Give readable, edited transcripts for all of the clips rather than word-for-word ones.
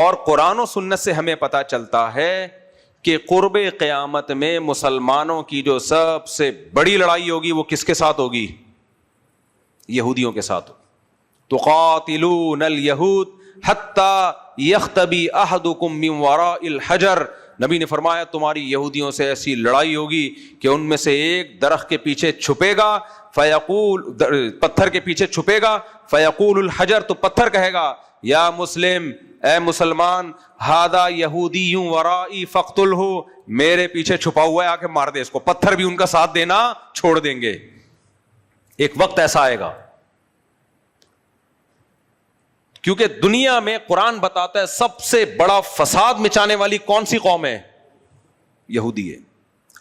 اور قرآن و سنت سے ہمیں پتا چلتا ہے کہ قرب قیامت میں مسلمانوں کی جو سب سے بڑی لڑائی ہوگی وہ کس کے ساتھ ہوگی؟ یہودیوں کے ساتھ. تقاتلون الیہود حتی یختبی احدکم من وراء الحجر. نبی نے فرمایا تمہاری یہودیوں سے ایسی لڑائی ہوگی کہ ان میں سے ایک درخت کے پیچھے چھپے گا, فیقول, پتھر کے پیچھے چھپے گا, فیقول الحجر, تو پتھر کہے گا یا مسلم, اے مسلمان, ہذا یہودی ورائی فاقتلہ, میرے پیچھے چھپا ہوا ہے, آ کے مار دے اس کو. پتھر بھی ان کا ساتھ دینا چھوڑ دیں گے. ایک وقت ایسا آئے گا, کیونکہ دنیا میں قرآن بتاتا ہے سب سے بڑا فساد مچانے والی کون سی قوم ہے؟ یہودی ہے.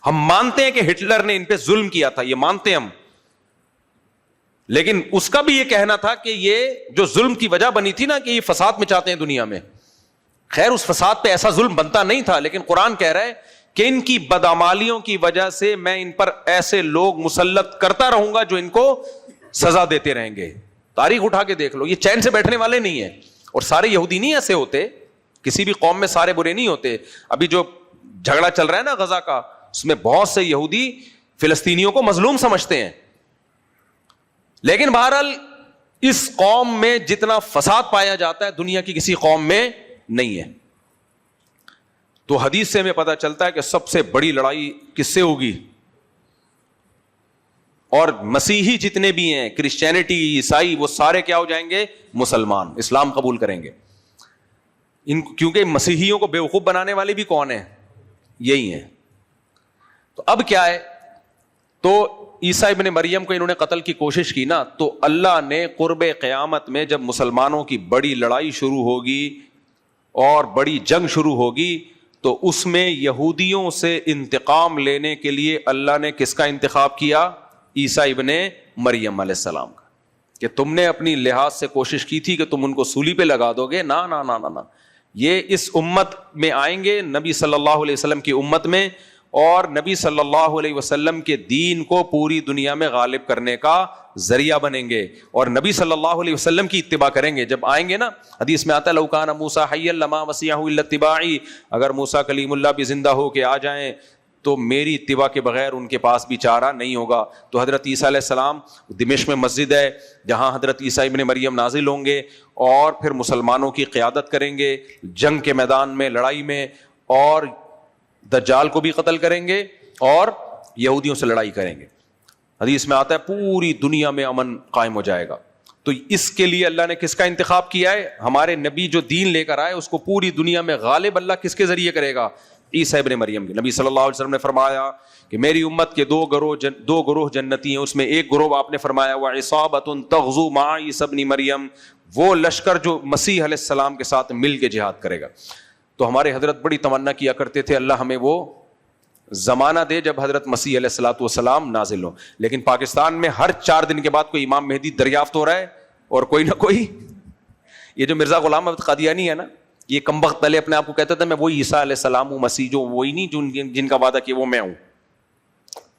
ہم مانتے ہیں کہ ہٹلر نے ان پہ ظلم کیا تھا, یہ مانتے ہیں ہم, لیکن اس کا بھی یہ کہنا تھا کہ یہ جو ظلم کی وجہ بنی تھی نا کہ یہ فساد مچاتے ہیں دنیا میں. خیر اس فساد پہ ایسا ظلم بنتا نہیں تھا, لیکن قرآن کہہ رہا ہے کہ ان کی بدعمالیوں کی وجہ سے میں ان پر ایسے لوگ مسلط کرتا رہوں گا جو ان کو سزا دیتے رہیں گے. تاریخ اٹھا کے دیکھ لو, یہ چین سے بیٹھنے والے نہیں ہیں. اور سارے یہودی نہیں ایسے ہوتے, کسی بھی قوم میں سارے برے نہیں ہوتے. ابھی جو جھگڑا چل رہا ہے نا غزہ کا, اس میں بہت سے یہودی فلسطینیوں کو مظلوم سمجھتے ہیں, لیکن بہرحال اس قوم میں جتنا فساد پایا جاتا ہے دنیا کی کسی قوم میں نہیں ہے. تو حدیث سے ہمیں پتہ چلتا ہے کہ سب سے بڑی لڑائی کس سے ہوگی, اور مسیحی جتنے بھی ہیں, کرسچینٹی, عیسائی, وہ سارے کیا ہو جائیں گے؟ مسلمان, اسلام قبول کریں گے. کیونکہ مسیحیوں کو بیوقوف بنانے والے بھی کون ہیں؟ یہی ہیں. تو اب کیا ہے, تو عیسیٰ ابن مریم کو انہوں نے قتل کی کوشش کی نا, تو اللہ نے قرب قیامت میں جب مسلمانوں کی بڑی لڑائی شروع ہوگی اور بڑی جنگ شروع ہوگی, تو اس میں یہودیوں سے انتقام لینے کے لیے اللہ نے کس کا انتخاب کیا؟ عیسیٰ ابن مریم علیہ السلام کا. کہ تم نے اپنی لحاظ سے کوشش کی تھی کہ تم ان کو سولی پہ لگا دو گے, نا نا نا نا نا, یہ اس امت میں آئیں گے, نبی صلی اللہ علیہ وسلم کی امت میں, اور نبی صلی اللہ علیہ وسلم کے دین کو پوری دنیا میں غالب کرنے کا ذریعہ بنیں گے, اور نبی صلی اللہ علیہ وسلم کی اتباع کریں گے. جب آئیں گے نا, حدیث میں آتا ہے لو کان موسیٰ حیا لما وسعہ الا اتباعی, اگر موسیٰ کلیم اللہ بھی زندہ ہو کے آ جائیں تو میری اتباع کے بغیر ان کے پاس بھی چارہ نہیں ہوگا. تو حضرت عیسیٰ علیہ السلام, دمشق میں مسجد ہے جہاں حضرت عیسیٰ ابن مریم نازل ہوں گے, اور پھر مسلمانوں کی قیادت کریں گے جنگ کے میدان میں, لڑائی میں, اور دجال کو بھی قتل کریں گے اور یہودیوں سے لڑائی کریں گے. حدیث میں آتا ہے پوری دنیا میں امن قائم ہو جائے گا. تو اس کے لیے اللہ نے کس کا انتخاب کیا ہے؟ ہمارے نبی جو دین لے کر آئے اس کو پوری دنیا میں غالب اللہ کس کے ذریعے کرے گا؟ عیسیٰ ابن مریم کے. نبی صلی اللہ علیہ وسلم نے فرمایا کہ میری امت کے دو گروہ جنتی ہیں, اس میں ایک گروہ آپ نے فرمایا وَعِصَابَةٌ تَغْزُو مَعَ عِیسَىٰ ابْنِ مریم, وہ لشکر جو مسیح علیہ السلام کے ساتھ مل کے جہاد کرے گا. تو ہمارے حضرت بڑی تمنا کیا کرتے تھے اللہ ہمیں وہ زمانہ دے جب حضرت مسیح علیہ الصلوۃ والسلام نازل ہو. لیکن پاکستان میں ہر 4 دن کے بعد کوئی امام مہدی دریافت ہو رہا ہے, اور کوئی نہ کوئی, یہ جو مرزا غلام احمد قادیانی ہے نا, یہ کمبخت پہلے اپنے آپ کو کہتا تھا میں وہی عیسیٰ علیہ السلام ہوں, مسیح جو وہی نہیں جن کا وعدہ کیا وہ میں ہوں.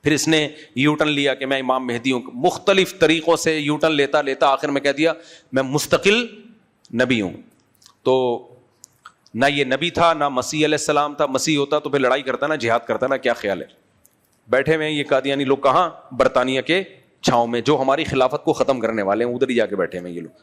پھر اس نے یو ٹرن لیا کہ میں امام مہدی ہوں, مختلف طریقوں سے یو ٹرن لیتا لیتا آخر میں کہہ دیا میں مستقل نبی ہوں. تو نہ یہ نبی تھا نہ مسیح علیہ السلام تھا, مسیح ہوتا تو پھر لڑائی کرتا نا, جہاد کرتا نا. کیا خیال ہے؟ بیٹھے ہوئے یہ قادیانی لوگ کہاں؟ برطانیہ کے چھاؤں میں, جو ہماری خلافت کو ختم کرنے والے ہیں, ادھر ہی جا کے بیٹھے ہوئے یہ لوگ.